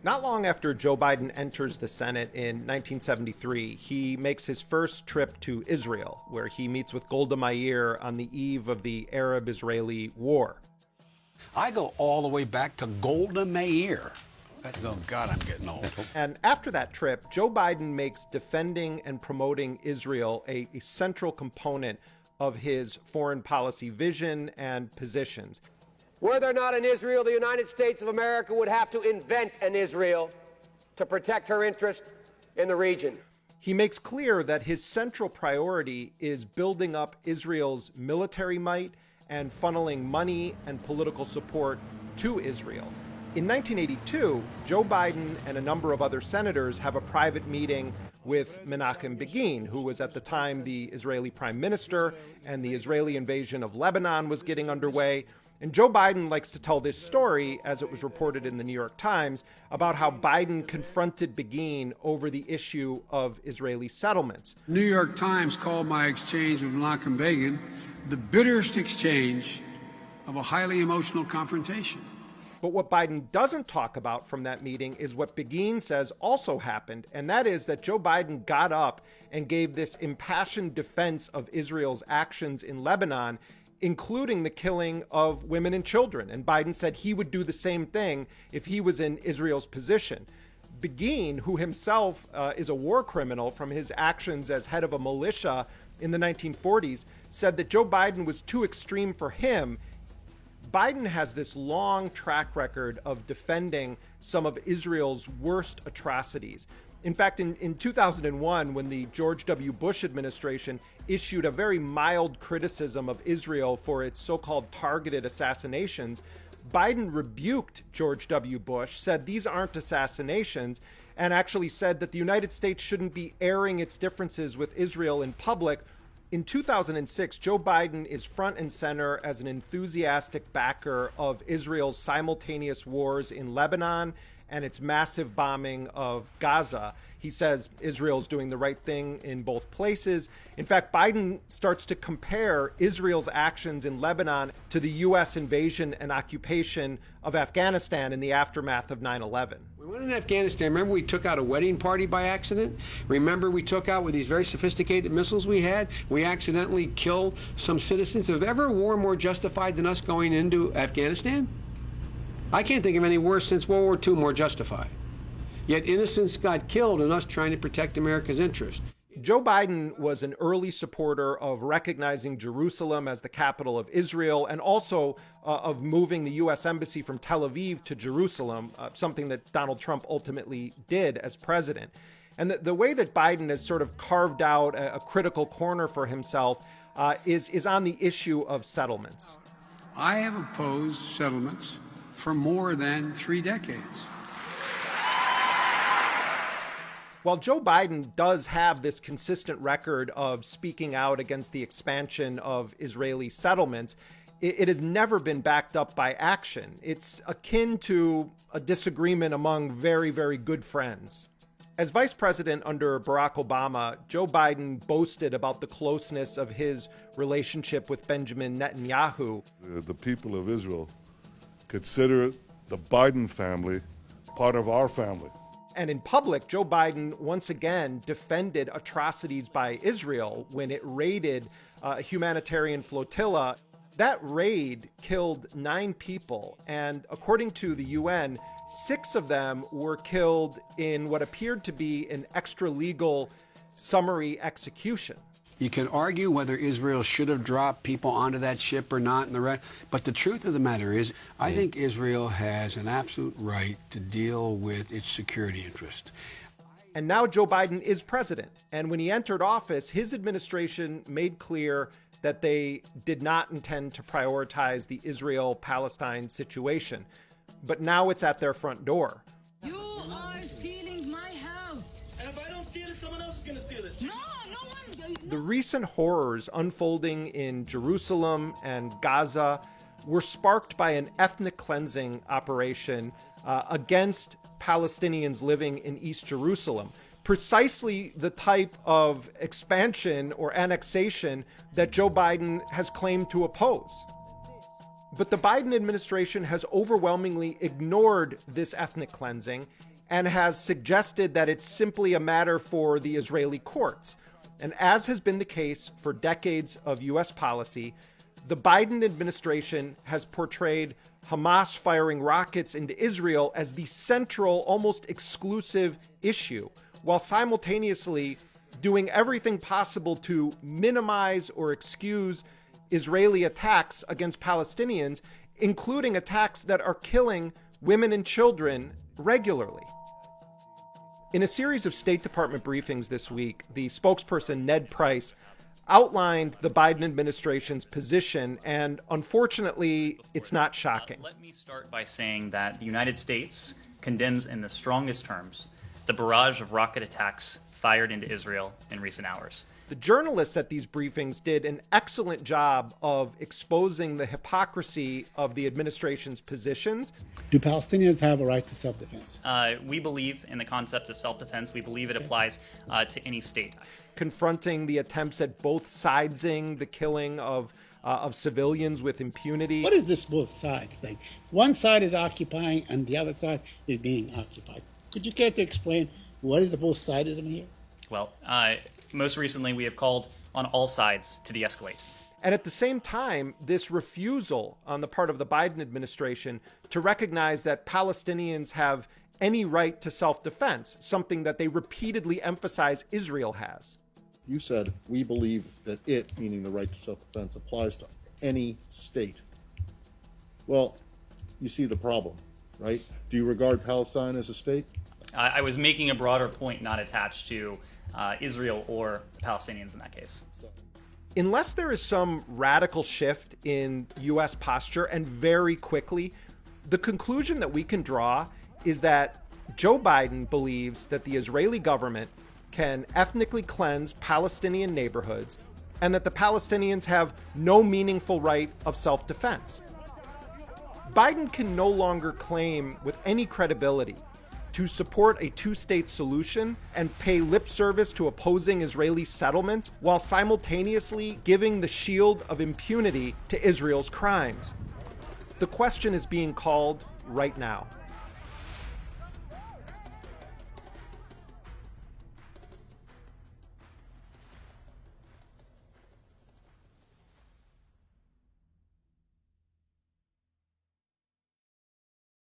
Not long after Joe Biden enters the Senate in 1973, he makes his first trip to Israel, where he meets with Golda Meir on the eve of the Arab-Israeli war. I go all the way back to Golda Meir. Oh, God, I'm getting old. And after that trip, Joe Biden makes defending and promoting Israel a central component of his foreign policy vision and positions. Were there not an Israel, the United States of America would have to invent an Israel to protect her interest in the region. He makes clear that his central priority is building up Israel's military might and funneling money and political support to Israel. In 1982, Joe Biden and a number of other senators have a private meeting with Menachem Begin, who was at the time the Israeli prime minister, and the Israeli invasion of Lebanon was getting underway. And Joe Biden likes to tell this story, as it was reported in the New York Times, about how Biden confronted Begin over the issue of Israeli settlements. New York Times called my exchange with Menachem Begin the bitterest exchange of a highly emotional confrontation. But what Biden doesn't talk about from that meeting is what Begin says also happened, and that is that Joe Biden got up and gave this impassioned defense of Israel's actions in Lebanon, including the killing of women and children. And Biden said he would do the same thing if he was in Israel's position. Begin, who himself is a war criminal from his actions as head of a militia in the 1940s, said that Joe Biden was too extreme for him. Biden has this long track record of defending some of Israel's worst atrocities. In fact, in 2001, when the George W. Bush administration issued a very mild criticism of Israel for its so-called targeted assassinations, Biden rebuked George W. Bush, said these aren't assassinations, and actually said that the United States shouldn't be airing its differences with Israel in public. In 2006, Joe Biden is front and center as an enthusiastic backer of Israel's simultaneous wars in Lebanon and its massive bombing of Gaza. He says Israel's doing the right thing in both places. In fact, Biden starts to compare Israel's actions in Lebanon to the U.S. invasion and occupation of Afghanistan in the aftermath of 9/11. We went in Afghanistan. Remember, we took out a wedding party by accident? Remember, we took out with these very sophisticated missiles we had? We accidentally killed some citizens. Is there ever a war more justified than us going into Afghanistan? I can't think of any worse since World War II more justified. Yet innocents got killed in us trying to protect America's interest. Joe Biden was an early supporter of recognizing Jerusalem as the capital of Israel, and also of moving the U.S. Embassy from Tel Aviv to Jerusalem, something that Donald Trump ultimately did as president. And the way that Biden has sort of carved out a critical corner for himself is on the issue of settlements. I have opposed settlements for more than 3 decades. While Joe Biden does have this consistent record of speaking out against the expansion of Israeli settlements, it has never been backed up by action. It's akin to a disagreement among very, very good friends. As vice president under Barack Obama, Joe Biden boasted about the closeness of his relationship with Benjamin Netanyahu. The people of Israel consider the Biden family part of our family. And in public, Joe Biden once again defended atrocities by Israel when it raided a humanitarian flotilla. That raid killed 9 people, and according to the UN, 6 of them were killed in what appeared to be an extra-legal summary execution. You can argue whether Israel should have dropped people onto that ship or not, but the truth of the matter is, I think Israel has an absolute right to deal with its security interest. And now Joe Biden is president. And when he entered office, his administration made clear that they did not intend to prioritize the Israel-Palestine situation. But now it's at their front door. You are stealing my house. And if I don't steal it, someone else is going to steal it. No one. The recent horrors unfolding in Jerusalem and Gaza were sparked by an ethnic cleansing operation against Palestinians living in East Jerusalem. Precisely the type of expansion or annexation that Joe Biden has claimed to oppose. But the Biden administration has overwhelmingly ignored this ethnic cleansing and has suggested that it's simply a matter for the Israeli courts. And as has been the case for decades of U.S. policy, the Biden administration has portrayed Hamas firing rockets into Israel as the central, almost exclusive issue, while simultaneously doing everything possible to minimize or excuse Israeli attacks against Palestinians, including attacks that are killing women and children regularly. In a series of State Department briefings this week, the spokesperson Ned Price outlined the Biden administration's position, and unfortunately, it's not shocking. Let me start by saying that the United States condemns in the strongest terms the barrage of rocket attacks fired into Israel in recent hours. The journalists at these briefings did an excellent job of exposing the hypocrisy of the administration's positions. Do Palestinians have a right to self-defense? We believe in the concept of self-defense. We believe it applies to any state. Confronting the attempts at both sidesing the killing of civilians with impunity. What is this both sides thing? One side is occupying and the other side is being occupied. Could you care to explain what is the both sidism here? Well, most recently we have called on all sides to de-escalate. And at the same time, this refusal on the part of the Biden administration to recognize that Palestinians have any right to self-defense, something that they repeatedly emphasize Israel has. You said, we believe that it, meaning the right to self-defense, applies to any state. Well, you see the problem, right? Do you regard Palestine as a state? I was making a broader point not attached to Israel or the Palestinians in that case. Unless there is some radical shift in U.S. posture, and very quickly, the conclusion that we can draw is that Joe Biden believes that the Israeli government can ethnically cleanse Palestinian neighborhoods and that the Palestinians have no meaningful right of self-defense. Biden can no longer claim with any credibility to support a two-state solution and pay lip service to opposing Israeli settlements while simultaneously giving the shield of impunity to Israel's crimes. The question is being called right now.